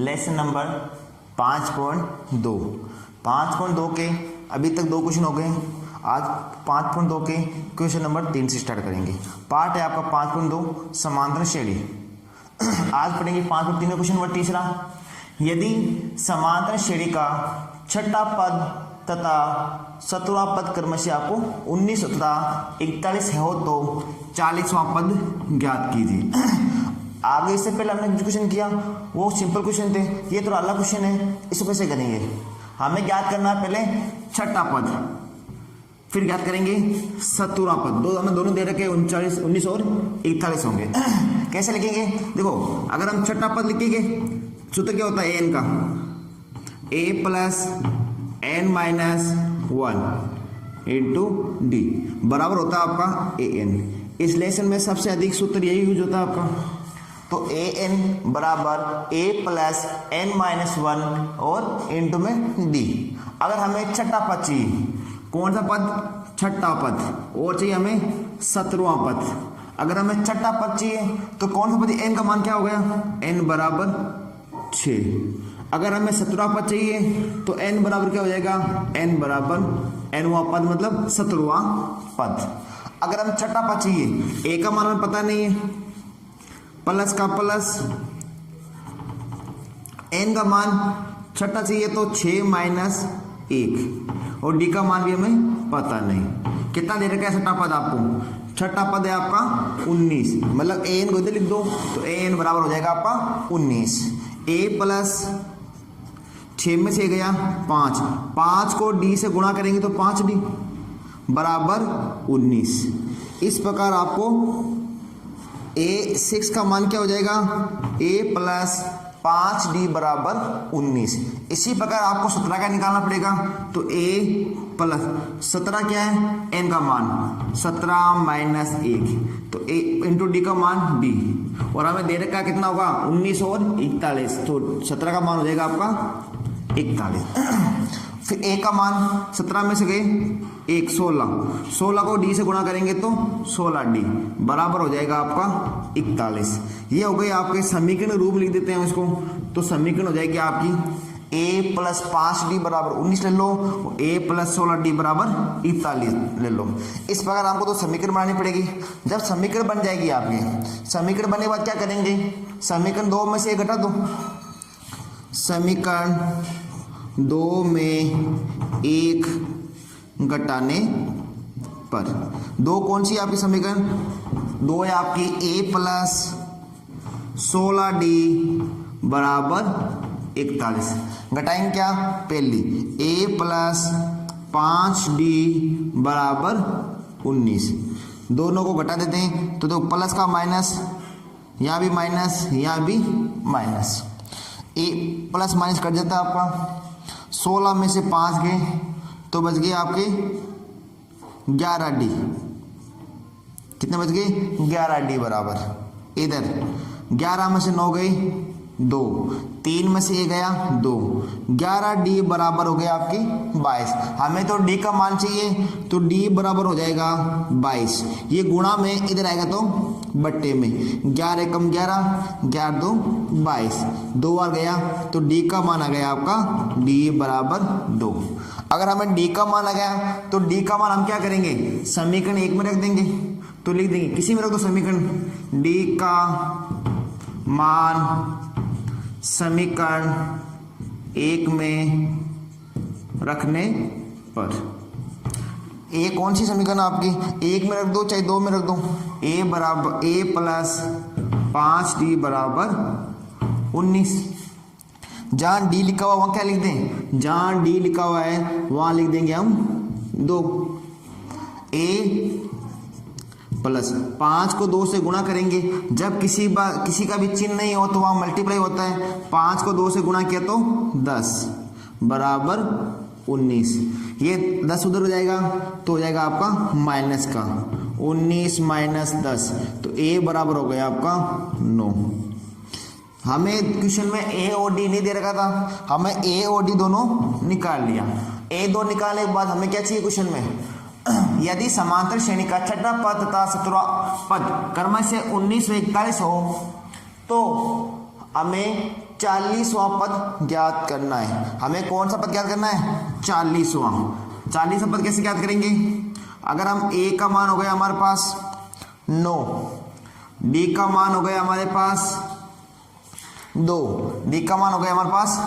Lesson number 5.2 5.2 के अभी तक 2 क्वेश्चन हो गए। आज 5.2 के क्वेश्चन नंबर 3 से स्टार्ट करेंगे। पार्ट है आपका 5.2 समांतर श्रेणी। आज पढ़ेंगे 5.3 में क्वेश्चन नंबर तीसरा। यदि समांतर श्रेणी का छठा पद तथा सत्रहवां पद क्रमशः आपको 19 तथा 41 हो तो 40वां पद ज्ञात कीजिए। आगे इससे पहले हमने जो क्वेश्चन किया वो सिंपल क्वेश्चन थे, ये थोड़ा अलग क्वेश्चन है। इसको कैसे करेंगे, हमें ज्ञात करना है पहले छठा पद, फिर ज्ञात करेंगे 17वां पद। हमें दोनों दे रखे 19 और 41 होंगे। कैसे लिखेंगे, देखो अगर हम छठा पद लिखेंगे सूत्र क्या होता है एन का, a plus n minus 1 into D बराबर होता है आपका ए एन। इस लेसन में सबसे अधिक सूत्र यही यूज होता है आपका। तो ए एन बराबर a प्लस n माइनस 1 और इंटू में डी। अगर हमें छठा पद चाहिए, कौन सा पद, छठा पद, और चाहिए हमें 17वां पद। अगर हमें छठा पद चाहिए तो कौन सा पद, n का मान क्या हो गया, n बराबर 6। अगर हमें 17वां पद चाहिए तो n बराबर क्या हो जाएगा, n बराबर nवां पद मतलब 17वां पद। अगर हम छठा पद चाहिए, a का मान हमें पता नहीं है, प्लस का प्लस, n का मान छठा चाहिए तो 6 माइनस 1 और d का मान भी हमें पता नहीं। कितना दे रखा है छठा पद आपको, छठा पद है आपका 19, मतलब an को इधर लिख दो तो an बराबर हो जाएगा आपका 19। a प्लस 6 में से गया 5, 5 को d से गुणा करेंगे तो 5d बराबर 19। इस प्रकार आपको a6 का मान क्या हो जाएगा, a प्लस 5d बराबर 19। इसी प्रकार आपको 17 का निकालना पड़ेगा। तो a प्लस 17 क्या है, n का मान 17 माइनस 1 तो a इंटू डी का मान d, और हमें दे रखा कितना होगा 19 और 41, तो 17 का मान हो जाएगा आपका 41। फिर a का मान 17 में से गए 1, 16 को d से गुणा करेंगे तो 16d बराबर हो जाएगा आपका 41। ये हो गई आपके समीकरण रूप, लिख देते हैं इसको। तो समीकरण हो जाएगी आपकी a प्लस 5d बराबर 19 ले लो, a प्लस 16d बराबर 41 ले लो। इस प्रकार आपको तो समीकरण बनानी पड़ेगी। जब समीकरण बन जाएगी आपकी, समीकरण बनने के बाद क्या करेंगे, समीकरण 2 में से 1 घटा दो। समीकरण 2 में 1 घटाने पर 2 कौन सी आपकी समीकरण, 2 है आपकी a प्लस 16d बराबर 41। घटाएंगे क्या, पहली a प्लस 5d बराबर 19, दोनों को घटा देते हैं तो देखो प्लस का माइनस, यहाँ भी माइनस, यहाँ भी minus, a plus minus cut जाता है आपका। 16 में से 5 गए तो बच गए आपके 11d। कितने बच गए, 11d बराबर, इधर 11 में से 9 गए 2, 3 में से 1 गया 2, 11d बराबर हो गया आपकी 22। हमें तो d का मान चाहिए तो d बराबर हो जाएगा 22। ये गुणा में इधर आएगा तो बट्टे में, 11 कम 11, 11 2 22, 2 बार गया तो d का मान आ गया आपका d बराबर 2। अगर हमें d का मान आ गया तो d का मान हम क्या करेंगे, समीकरण 1 में रख देंगे। तो लिख देंगे, किसी में रख दो समीकरण, d का मान समीकरण 1 में रखने पर, ए कौन सी समीकरण आपकी, 1 में रख दो चाहे 2 में रख दो, a बराबर a प्लस 5d बराबर 19। जहाँ d लिखा हुआ वहाँ क्या लिख दें, जहाँ d लिखा हुआ है वहाँ लिख देंगे हम 2। a प्लस 5 को 2 से गुणा करेंगे, जब किसी का भी चिन्ह नहीं हो तो वहाँ मल्टीप्लाई होता है। 5 को 2 से गुणा किया तो 10 बराबर 19। ये 10 उधर हो जाएगा तो हो जाएगा आपका माइनस का 19 माइनस 10, तो a बराबर हो गया आपका 9। हमें क्वेश्चन में a और d नहीं दे रखा था, हमें a और d दोनों निकाल लिया। a 2 निकालने के बाद हमें क्या चाहिए क्वेश्चन में, यदि समांतर श्रेणी का छठा पद तथा 17वां पद क्रमशः 19 व 41 हो तो हमें 40वां पद ज्ञात करना है। हमें कौन सा पद ज्ञात करना है? 40वां। 40वां पद कैसे ज्ञात करेंगे? अगर हम a का मान हो गया हमारे पास 9, b का मान हो गया हमारे पास 2, d का मान हो गया हमारे पास,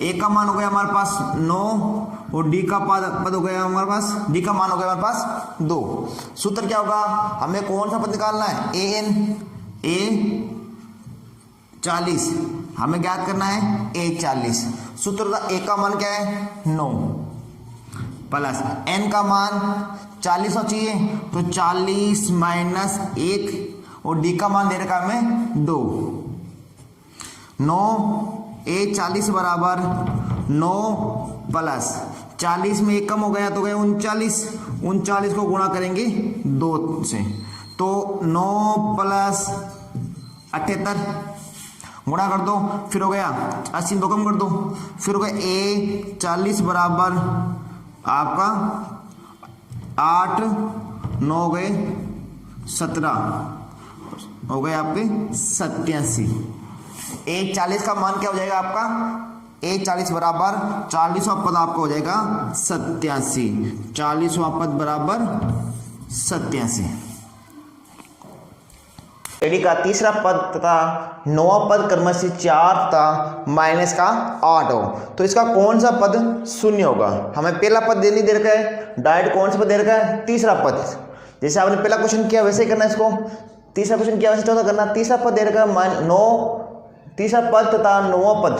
a का मान हो गया हमारे पास 9 और d का पद हो गया हमारे पास, d का मान हो गया हमारे पास 2। सूत्र क्या होगा? हमें कौन सा पद निकालना है? a 40, हमें ज्ञात करना है a 40। सूत्र का a का मान क्या है? 9 प्लस n का मान 40 हो चाहिए तो 40 माइनस 1 और d का मान दे रखा हमें 2। 9 a 40 बराबर 9 प्लस 40 में 1 कम हो गया तो गए 39, 39 को गुणा करेंगे 2 से तो 9 प्लस 78 गुणा कर दो, फिर हो गया 80 दो कम कर दो, फिर हो गया a 40 बराबर आपका 8 9 गए 17 हो गए आपके 87। a 40 का मान क्या हो जाएगा आपका? a 40 बराबर 40वां पद आपका हो जाएगा 87। 40वां पद बराबर 87। एडी का तीसरा पद तथा 9वां पद क्रम से 4 तथा माइनस का 8 हो तो इसका कौन सा पद शून्य होगा? हमें पहला पद नहीं दे रखा है, डायरेक्ट कौन सा पद दे रखा है? तीसरा पद। जैसे आपने पहला क्वेश्चन किया वैसे ही करना है इसको, तीसरा क्वेश्चन किया वैसे चौथा करना। तीसरा पद दे रखा है 9, तीसरा पद तथा 9वां पद,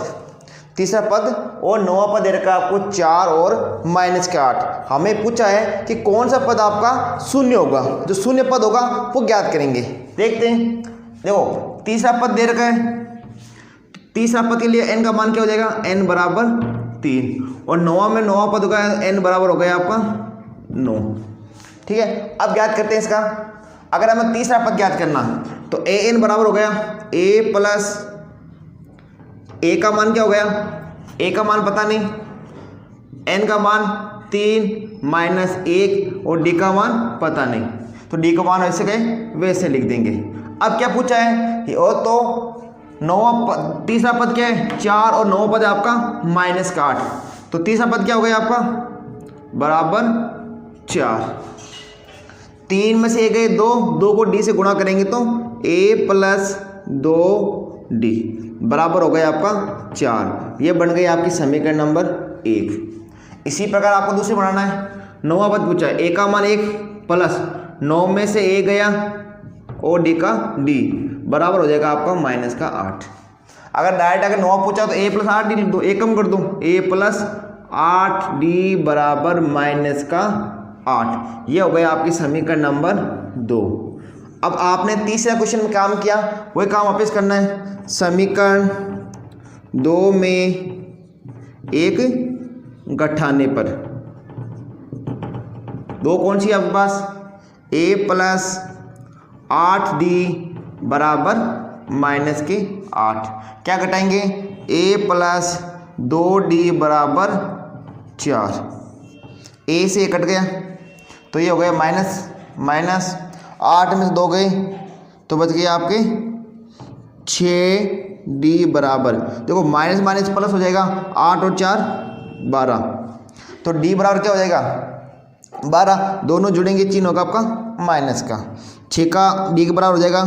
तीसरा पद और 9वां पद दे रखा है आपको 4 और माइनस का 8। हमें पूछा है कि कौन सा पद आपका शून्य होगा, जो शून्य पद होगा वो ज्ञात करेंगे। देखते हैं, देखो तीसरा पद दे रखा है, तीसरा पद के लिए n का मान क्या हो जाएगा? n बराबर 3 और 9वां में 9वां पद होगा n बराबर हो गया आपका 9। ठीक है, अब ज्ञात करते हैं इसका। अगर हमें तीसरा पद ज्ञात करना तो an बराबर हो गया a प्लस a का मान क्या हो गया? a का मान पता नहीं, n का मान 3 माइनस 1 और d का मान पता नहीं, तो d का मान वैसे गए वैसे लिख देंगे। अब क्या पूछा है कि और तो 9वां पद, तीसरा पद क्या है? 4 और 9वां पद है आपका माइनस का 8, तो तीसरा पद क्या हो गया आपका? बराबर 4। 3 में से 1 गए 2, 2 को d से गुणा करेंगे तो a प्लस 2d बराबर हो गया आपका 4। ये बन गई आपकी समीकरण नंबर 1। इसी प्रकार आपको दूसरे बनाना है। 9वां पद पूछा है, a का मान 1 प्लस 9 में से a गया और d का d बराबर हो जाएगा आपका माइनस का 8। अगर डायरेक्ट अगर 9 पूछा तो a प्लस 8d लिख दो, a कम कर दो, a प्लस 8d बराबर माइनस का 8। ये हो गया आपकी समीकरण नंबर 2। अब आपने तीसरा क्वेश्चन में काम किया वही काम वापस करना है। समीकरण 2 में एक गठाने पर 2 कौन सी आपके पास? a प्लस 8d बराबर माइनस के 8। क्या घटाएंगे? a प्लस 2d बराबर 4। a से कट गया तो ये हो गया माइनस माइनस, 8 में से 2 गए तो बच गए आपके 6d बराबर, देखो माइनस माइनस प्लस हो जाएगा, 8 और 4 12, तो d बराबर क्या हो जाएगा? 12। दोनों जुड़ेंगे, चिन्ह होगा आपका माइनस का। 6 का d के बराबर हो जाएगा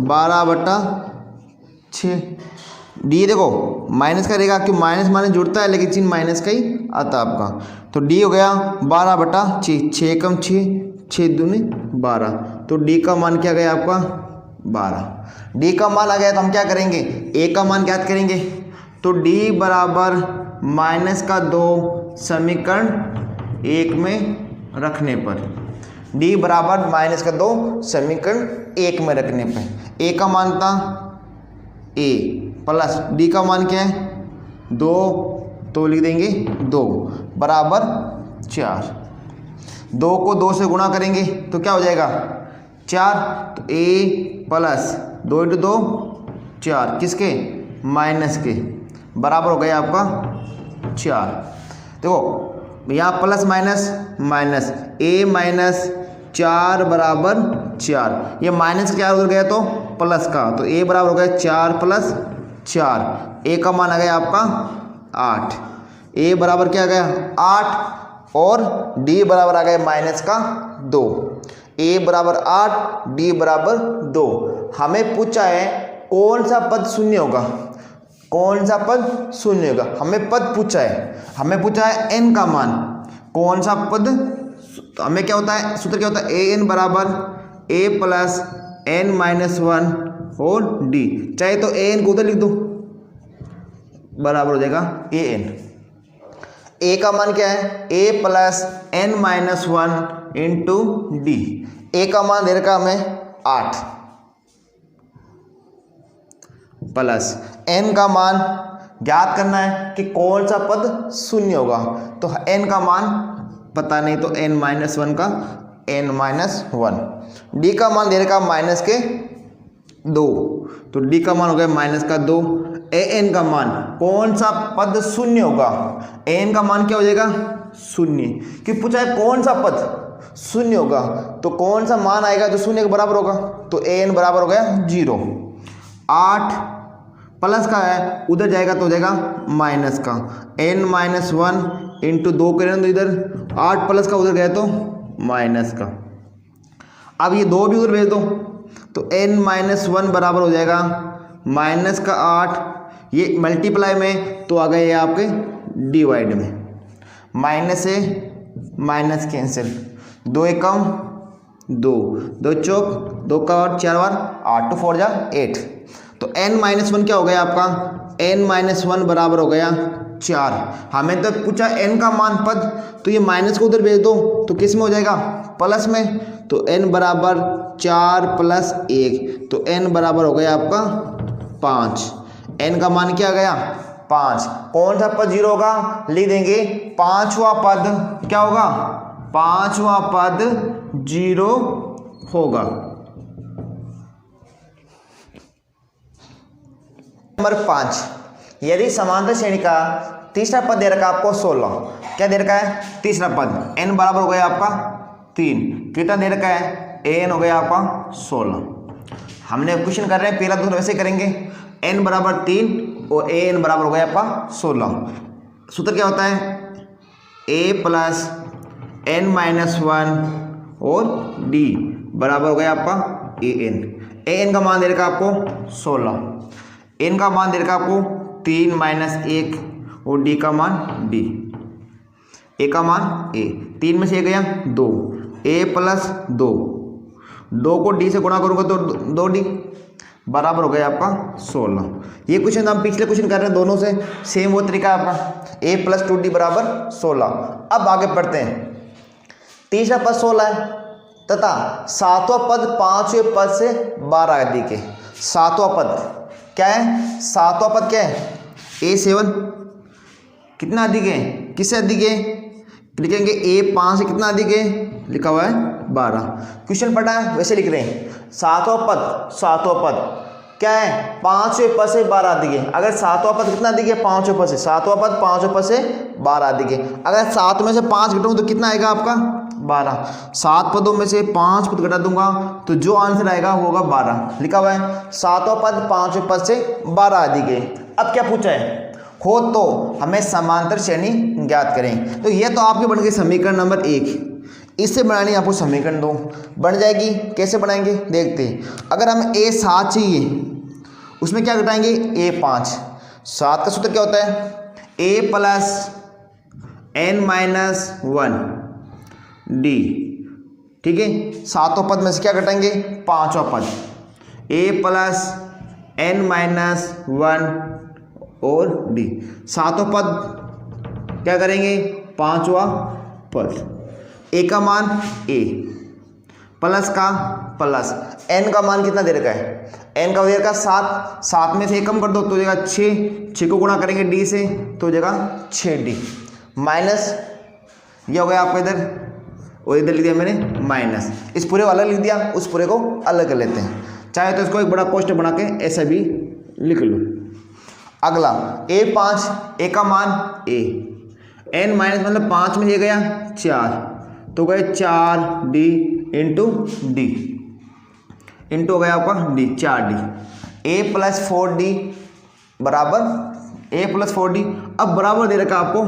12/6। d देखो माइनस का रहेगा, क्यों माइनस माइनस जुड़ता है लेकिन चिन्ह माइनस का ही आता है आपका, तो d हो गया 12/6। 6 कम 6, 6 दूनी 12, तो d का मान क्या गया आपका? 12। d का मान आ गया तो हम क्या करेंगे? a का मान ज्ञात करेंगे, तो d बराबर माइनस का 2 समीकरण 1 में रखने पर, d बराबर माइनस का 2 समीकरण 1 में रखने पर a का मान था a प्लस d का मान क्या है? 2, तो लिख देंगे 2 बराबर 4। 2 को 2 से गुणा करेंगे तो क्या हो जाएगा? 4, तो a प्लस 2 × 2 4, किसके? माइनस के, बराबर हो गया आपका 4। देखो यहाँ plus minus minus, a minus 4 बराबर 4, ये माइनस क्या उधर गया तो प्लस का, तो a बराबर हो गया 4 प्लस 4, ए का मान आ गया आपका 8, ए बराबर क्या आ गया 8 और डी बराबर आ गया माइनस का 2, ए बराबर 8 डी बराबर 2। हमें पूछा है कौन सा पद शून्य होगा, कौन सा पद शून्य होगा, हमें पद पूछा है, हमें पूछा है एन का मान, कौन सा पद, तो हमें क्या होता है सूत्र क्या होता है ए एन बराबर ए प्लस एन माइनस 1 और डी, चाहे तो ए एन को उधर लिख दो बराबर हो जाएगा ए एन। ए का मान क्या है A plus N minus 1 into D, A का मान दे रखा हमें 8 प्लस एन का मान ज्ञात करना है कि कौन सा पद शून्य होगा, तो एन का मान पता नहीं तो एन माइनस 1 का एन माइनस 1, डी का मान दे रखा माइनस के 2, तो डी का मान हो गया माइनस का 2, ए एन का मान कौन सा पद शून्य होगा, ए एन का मान क्या हो जाएगा शून्य, कि पूछा है कौन सा पद शून्य होगा, तो कौन सा मान आएगा जो शून्य के बराबर होगा, तो ए एन बराबर हो गया 0, 8 प्लस का है उधर जाएगा तो हो जाएगा माइनस का एन माइनस 1 इंटू 2 करें तो इधर 8 प्लस का उधर गया तो माइनस का, अब ये 2 भी उधर भेज दो तो एन माइनस 1 बराबर हो जाएगा माइनस का 8, ये मल्टीप्लाई में तो आ गए ये आपके डिवाइड में, माइनस से माइनस कैंसिल, 2 एकम 2, 2 चौक 2 का और 4 बार 8, 2 4 जा 8, तो n माइनस 1 क्या हो गया आपका n माइनस 1 बराबर हो गया 4। हमें तो पूछा n का मान पद, तो ये माइनस को उधर भेज दो तो किस में हो जाएगा प्लस में, तो n बराबर 4 प्लस 1, तो n बराबर हो गया आपका 5, n का मान क्या आ गया 5, कौन सा पद 0 होगा लिख देंगे, पांचवा पद क्या होगा, पांचवा पद 0 होगा। नंबर 5, यदि समांतर श्रेणी का तीसरा पद दे रखा आपको 16, क्या दे रखा है तीसरा पद n बराबर हो गया आपका 3, कितना दे रखा है an हो गया आपका 16। हमने क्वेश्चन कर रहे हैं पहला दूसरा वैसे करेंगे, n बराबर 3 और an बराबर हो गया आपका 16। सूत्र क्या होता है a प्लस n माइनस 1 और d बराबर हो गया आपका an का मान दे रखा आपको 16, n का मान दे रखा आपको 3 माइनस 1 और d का मान d, a का मान a, 3 में से 1 गया 2, a प्लस 2, 2 को d से गुणा करूँगा तो 2d बराबर हो गया आपका 16। ये क्वेश्चन हम पिछले क्वेश्चन कर रहे हैं दोनों से सेम वो तरीका है आपका, a प्लस 2d बराबर 16। अब आगे पढ़ते हैं, तीसरा पद 16 है तथा सातवां पद पांचवें पद से 12 अधिक है। सातवां पद क्या है, सातवां पद क्या है a7 कितना अधिक है, किससे अधिक है, लिखेंगे a5 से कितना अधिक है, लिखा हुआ है 12। क्वेश्चन पढ़ा है वैसे लिख रहे हैं, सातवां पद क्या है पांचवें पद से 12 अधिक है। अगर सातवां पद कितना अधिक है पांचवें पद से, सातवां पद पांचवें पद से 12 अधिक है। अगर 7 में से 5 घटाऊं तो कितना आएगा आपका 12, 7 पदों में से 5 पद घटा दूंगा तो जो आंसर आएगा वो होगा 12। लिखा हुआ है सातवां पद पांचवें पद से 12 अधिक है। अब क्या पूछा है, हो तो हमें समांतर श्रेणी ज्ञात करें। तो ये तो आपके बन गए समीकरण नंबर 1, इससे बनानी आपको समीकरण 2 बन जाएगी। कैसे बनाएंगे देखते हैं। अगर हम a7 चाहिए उसमें क्या घटाएंगे a5, 7 का सूत्र क्या होता है a plus n minus 1 d, ठीक है। सातों पद में से क्या घटाएंगे पांचवा पद, a प्लस n माइनस 1 और d, सातों पद क्या करेंगे पांचवा पद, a का मान a प्लस का प्लस n का मान कितना दे रखा है, n का दे रखा 7, 7 में से 1 कम कर दो तो हो जाएगा 6 को गुणा करेंगे d से तो हो जाएगा 6d माइनस ये हो गया आपका इधर और इधर लिख दिया मैंने माइनस, इस पूरे को अलग लिख दिया, उस पूरे को अलग कर लेते हैं। चाहे तो इसको एक बड़ा पोस्टर बना के ऐसा भी लिख लो। अगला a5, a का मान a, n माइनस मतलब 5 में ये गया 4 तो गए 4d इंटू डी, इंटू हो गया आपका d 4d, a plus 4d बराबर a प्लस 4d। अब बराबर दे रखा आपको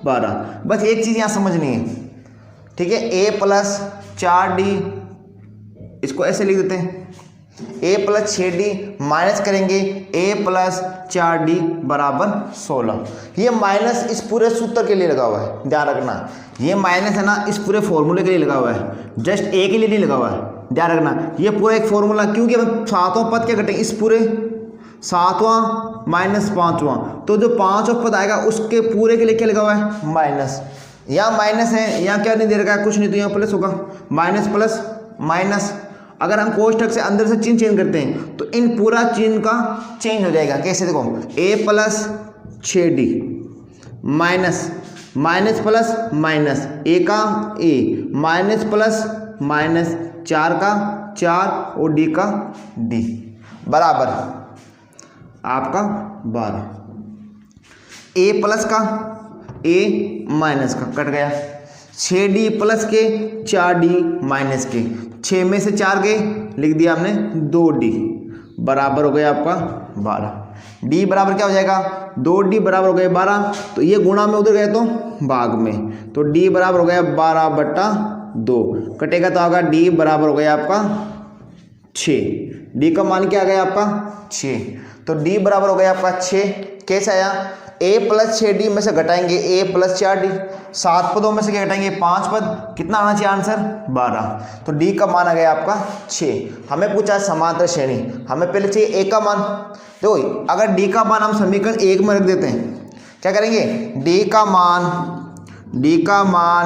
12। बस एक चीज़ यहाँ समझनी है, ठीक है, a प्लस 4d, इसको ऐसे लिख देते हैं, a प्लस 6d माइनस करेंगे a प्लस 4d बराबर 16। ये माइनस इस पूरे सूत्र के लिए लगा हुआ है, ध्यान रखना, ये माइनस है ना इस पूरे फॉर्मूले के लिए लगा हुआ है, जस्ट a के लिए नहीं लगा हुआ है, ध्यान रखना। ये पूरा एक फॉर्मूला, क्योंकि अब सातवां पद क्या घटेंगे, इस पूरे सातवां माइनस पांचवां, तो जो पांचवां पद आएगा उसके पूरे के लिए क्या लगा हुआ है, माइनस। यहाँ माइनस है, यहाँ क्या नहीं दे रखा है, कुछ नहीं, तो यहाँ प्लस होगा, माइनस प्लस माइनस। अगर हम कोष्ठक से अंदर से चिन्ह चेंज करते हैं तो इन पूरा चिन्ह का चेंज हो जाएगा। कैसे, देखो a plus 6d minus minus plus minus, a का a माइनस प्लस माइनस, 4 का 4 और d का d बराबर आपका 12। a प्लस का a माइनस का कट गया, 6d प्लस के 4d माइनस के, 6 में से 4 गए, लिख दिया हमने 2d बराबर हो गया आपका 12। d बराबर क्या हो जाएगा, 2d बराबर हो गया 12, तो ये गुणा में उधर गए तो भाग में, तो d बराबर हो गया 12/2, कटेगा तो आगा d बराबर हो गया आपका 6। d का मान क्या आ गया आपका 6, तो d बराबर हो गया आपका 6। कैसे आया, a प्लस 6d में से घटाएंगे a प्लस 4d, 7 पदों में से क्या घटाएंगे 5 पद, कितना आना चाहिए आंसर 12, तो d का मान आ गया आपका 6। हमें पूछा समांतर श्रेणी, हमें पहले चाहिए a का मान। देखो अगर d का मान हम समीकरण 1 में रख देते हैं, क्या करेंगे, d का मान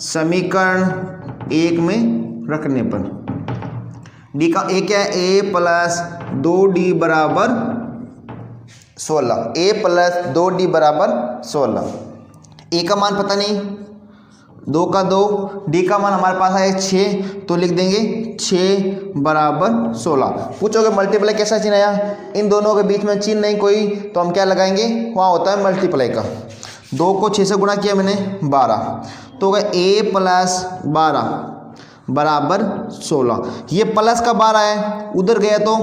समीकरण 1 में रखने पर d का a क्या है, a प्लस 2d बराबर 16, a प्लस 2d बराबर 16। a का मान पता नहीं, 2 का 2, d का मान हमारे पास है 6, तो लिख देंगे 6 बराबर 16। पूछोगे मल्टीप्लाई कैसा चिन्ह आया, इन दोनों के बीच में चिन्ह नहीं कोई, तो हम क्या लगाएंगे, वहाँ होता है मल्टीप्लाई का। 2 को 6 से गुणा किया मैंने 12, तो होगा a प्लस 12 बराबर 16। ये प्लस का 12 है, उधर गया तो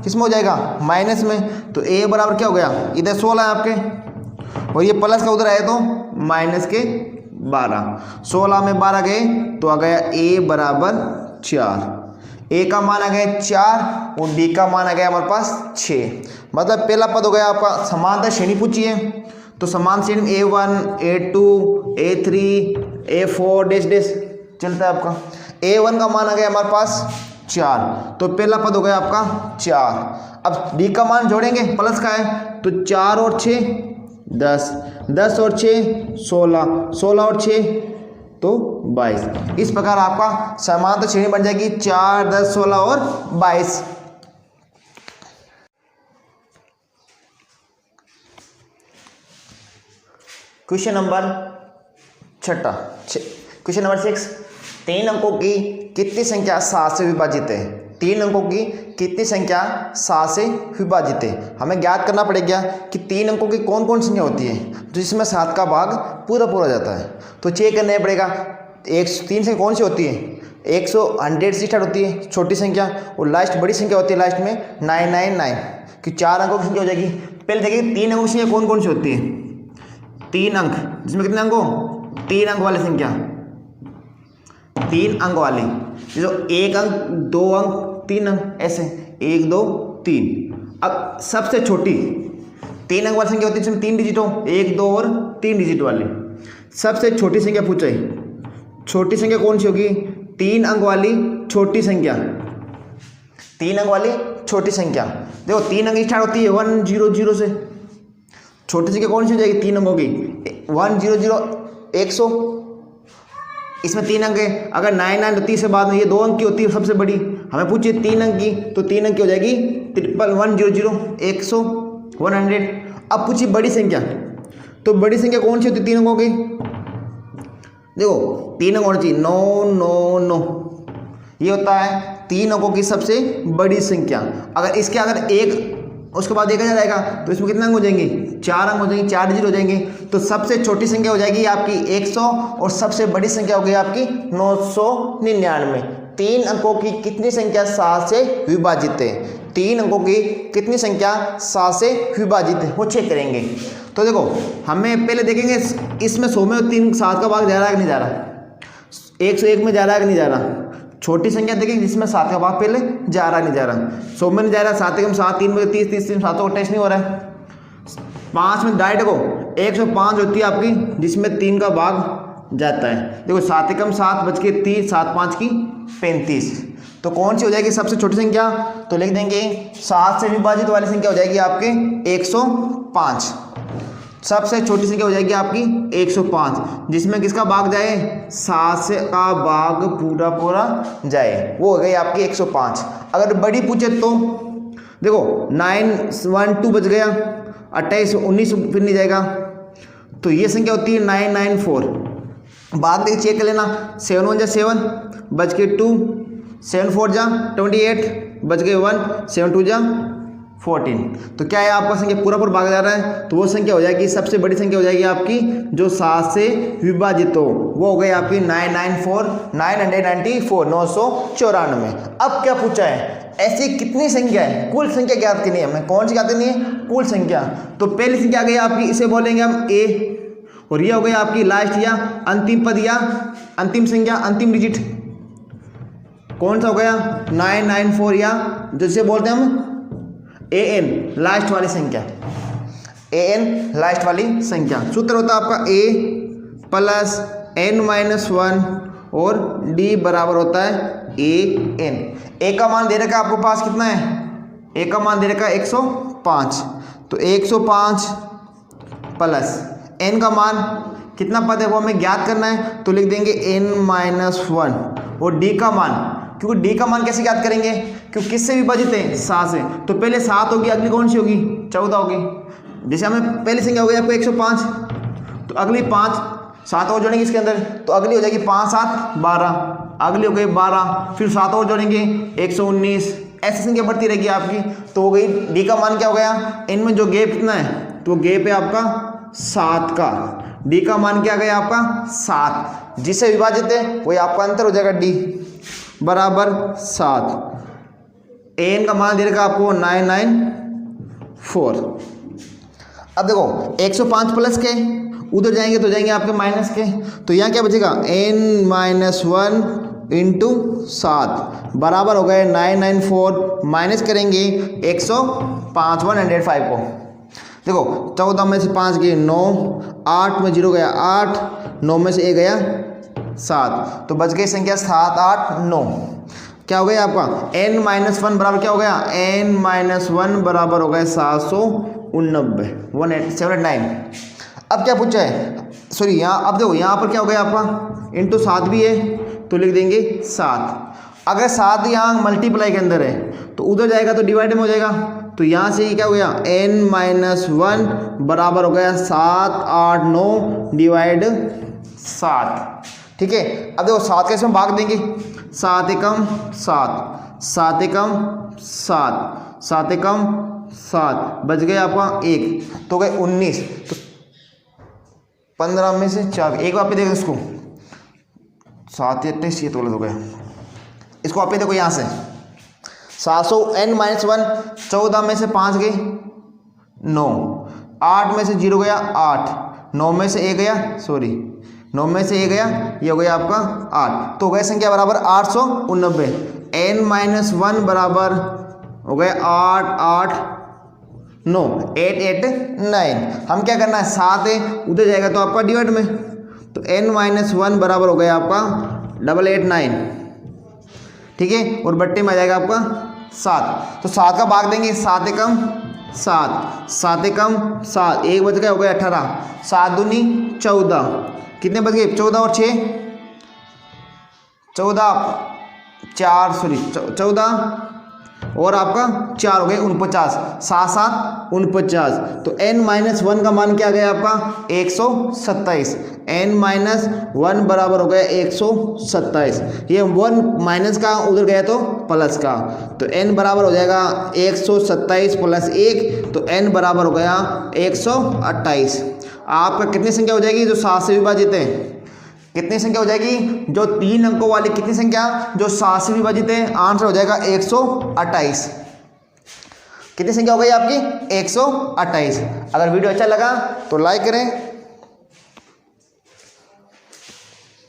किसमें हो जाएगा, माइनस में, तो a बराबर क्या हो गया, इधर 16 है आपके, और ये प्लस का उधर आया तो माइनस के 12, 16 में 12 गए तो आ गया a बराबर 4। a का मान आ गया 4 और d का मान आ गया हमारे पास 6। मतलब पहला पद हो गया आपका समांतर श्रेणी पूछी है, तो समान श्रेणी a1 a2 a3 a4 dash dash चलता है आपका। a1 का मान आ गया हमारे पास 4, तो पहला पद हो गया आपका 4। अब d का मान जोड़ेंगे, प्लस का है, तो 4 और 6 10, 10 और 6 16, 16 और 6 तो 22। इस प्रकार आपका समांतर श्रेणी बन जाएगी 4 10 16 और 22। क्वेश्चन नंबर 6, क्वेश्चन नंबर 6, 3 अंकों की कितनी संख्या 7 से विभाजित है, 3 अंकों की कितनी संख्या 7 से विभाजित है। हमें ज्ञात करना पड़ेगा कि 3 अंकों की कौन कौन संख्या होती है जिसमें 7 का भाग पूरा पूरा जाता है। तो चेक करना पड़ेगा, 3 संख्या कौन सी होती है, 100 से स्टार्ट होती है छोटी संख्या, और लास्ट बड़ी संख्या होती है लास्ट में 999, कि 4 अंकों की संख्या हो जाएगी। पहले देखिए 3 अंकों की संख्या कौन कौन सी होती है, 3 अंक, जिसमें कितने अंक हो, 3 अंक वाली संख्या, 3 अंक वाली, जो 1 अंक 2 अंक 3 अंक, ऐसे 1 2 3। अब सबसे छोटी 3 अंक वाली संख्या होती है जिसमें 3 डिजिट हो, 1 2 और 3 डिजिट वाली। सबसे छोटी संख्या पूछा है, छोटी संख्या कौन सी होगी, 3 अंक वाली छोटी संख्या, 3 अंक वाली छोटी संख्या। देखो 3 अंक स्टार्ट होती है 100 से, छोटी संख्या कौन सी हो जाएगी 3 अंकों की, 100 100, इसमें 3 अंक है। अगर 99 से बाद में ये 2 अंक की होती है सबसे बड़ी, हमें पूछिए 3 अंक की, तो 3 अंक की हो जाएगी 100 100। अब पूछिए बड़ी संख्या, तो बड़ी संख्या कौन सी होती है 3 अंकों की, देखो 3 अंक होना चाहिए 999, ये होता है 3 अंकों की सबसे बड़ी संख्या। अगर इसके अगर एक उसके बाद देखा जाएगा तो इसमें कितने अंक हो जाएंगे, 4 अंक हो जाएंगे, 4 डिजिट हो जाएंगे। तो सबसे छोटी संख्या हो जाएगी आपकी 100 और सबसे बड़ी संख्या हो गई आपकी 999। 3 अंकों की कितनी संख्या 7 से विभाजित है, 3 अंकों की कितनी संख्या 7 से विभाजित है, वो चेक करेंगे। तो देखो हमें पहले देखेंगे इसमें 100 में 3 7 का भाग जा रहा है कि नहीं जा रहा, 101 में जा रहा है कि नहीं जा रहा। छोटी संख्या देखेंगे जिसमें 7 का भाग पहले जा रहा नहीं जा रहा, 100 में नहीं जा रहा, 7 एकम 7, 3 में 30, 30 3 7 का टेस्ट नहीं हो रहा है। 5 में डायरेक्ट को 105 होती है आपकी, जिसमें 3 का भाग जाता है। देखो 7 एकम 7 बच के 30, 7 5 की 35। तो कौन सी हो जाएगी सबसे छोटी संख्या, तो लिख देंगे 7 से विभाजित वाली संख्या हो जाएगी आपके 105। सबसे छोटी संख्या हो जाएगी आपकी 105, जिसमें किसका भाग जाए, 7 से का भाग पूरा पूरा जाए, वो हो गई आपकी 105। अगर बड़ी पूछे तो देखो 912 बच गया, 28 19 फिर नहीं जाएगा, तो ये संख्या होती है 994। बाद में चेक कर लेना, 7 1 जा 7 बच के 2, 7 4 जा 28 बच गए 1, 7 2 जा 14। तो क्या है आपका संख्या पूरा पूरा भाग जा रहा है, तो वो संख्या हो जाएगी सबसे बड़ी संख्या हो जाएगी आपकी जो 7 से विभाजित हो, वो हो गई आपकी 994। अब क्या पूछा है, ऐसी कितनी संख्या है, कुल संख्या ज्ञात करनी है हमें। कौन सी ज्ञात करनी है, कुल संख्या। तो पहली संख्या आ गई आपकी, इसे बोलेंगे हम ए, और ये हो गई आपकी लास्ट या अंतिम पद या अंतिम संख्या, अंतिम डिजिट कौन सा हो गया 994, या जिसे बोलते हैं हम an लास्ट वाली संख्या, an लास्ट वाली संख्या। सूत्र होता है आपका a प्लस n-1 और d बराबर होता है an। a का मान दे रखा है आपको पास कितना है, a का मान दे रखा है 105, तो 105 प्लस n का मान कितना पद है वो हमें ज्ञात करना है, तो लिख देंगे n-1 और d का मान, क्योंकि d का मान कैसे ज्ञात करेंगे, क्योंकि किससे विभाजित है 7 से, तो पहले 7 होगी, अगली कौन सी होगी 14 होगी। जैसे हमें पहली संख्या हो गई आपको 105, तो अगली 5 7 और जोड़ेंगे इसके अंदर, तो अगली हो जाएगी 5 7 12, अगली हो गई 12, फिर 7 और जोड़ेंगे 119, ऐसी संख्या बढ़ती रहेगी आपकी। तो हो गई d का मान क्या हो गया, इनमें जो गैप कितना है, तो गैप है आपका 7 का, d का मान क्या गया आपका 7, जिससे विभाजित है वही आपका अंतर हो जाएगा d बराबर 7। an का मान दे रखा आपको 994। अब देखो 105 प्लस के उधर जाएंगे तो जाएंगे आपके माइनस के, तो यहाँ क्या बचेगा n-1 इंटू 7 बराबर हो गए 994, माइनस करेंगे 105 105 को। देखो 14 में से 5 गए 9, 8 में 0 गया 8, 9 में से 1 गया 7, तो बच गई संख्या 7 8 9। क्या हो गया आपका n-1 बराबर क्या हो गया, n-1 बराबर हो गया 789। अब क्या पूछा है, सॉरी यहाँ अब देखो यहाँ पर क्या हो गया आपका इंटू 7 भी है, तो लिख देंगे 7। अगर 7 यहाँ मल्टीप्लाई के अंदर है तो उधर जाएगा तो डिवाइड में हो जाएगा, तो यहाँ से ये क्या हो गया n-1 बराबर हो गया 7 8 9 डिवाइड 7। ठीक है, अब देखो 7 कैसे हम भाग देंगे, 7 एकम 7, 7 एकम 7, 7 एकम 7 बच गया आपका 1, तो गए 19, तो 15 में से 4 एक बार पे देखो इसको, 7 28 ये तो गलत हो गया, इसको आप देखो यहाँ से 700 n-1 14 में से 5 गए 9, 8 में से 0 गया 8, 9 में से 1 गया 9 में से 1 गया, ये हो गया आपका 8, तो हो गया संख्या बराबर 889। n-1 बराबर हो गया 8 8 9 889। हम क्या करना है 7 है उधर जाएगा तो आपका डिवाइड में, तो n-1 बराबर हो गया आपका 889। ठीक है, और बट्टे में आ जाएगा आपका 7, तो 7 का भाग देंगे 7 एकम 7, 7 एकम 7, 1 बच गया हो गया 18, 7 दूनी 14, कितने बच गए 14 और 6 14 और आपका 4 हो गए 49, 7 7 49, तो n-1 का मान क्या गया आपका 127, n-1 बराबर हो गया 127, ये 1 माइनस का उधर गया तो प्लस का, तो n बराबर हो जाएगा 127 प्लस 1, तो n बराबर हो गया 128। आपका कितनी संख्या हो जाएगी जो 7 से विभाजित है, कितनी संख्या हो जाएगी, जो 3 अंकों वाली कितनी संख्या, जो 7 से विभाजित है, आंसर हो जाएगा 128। कितनी संख्या हो गई आपकी, 128। अगर वीडियो अच्छा लगा तो लाइक करें,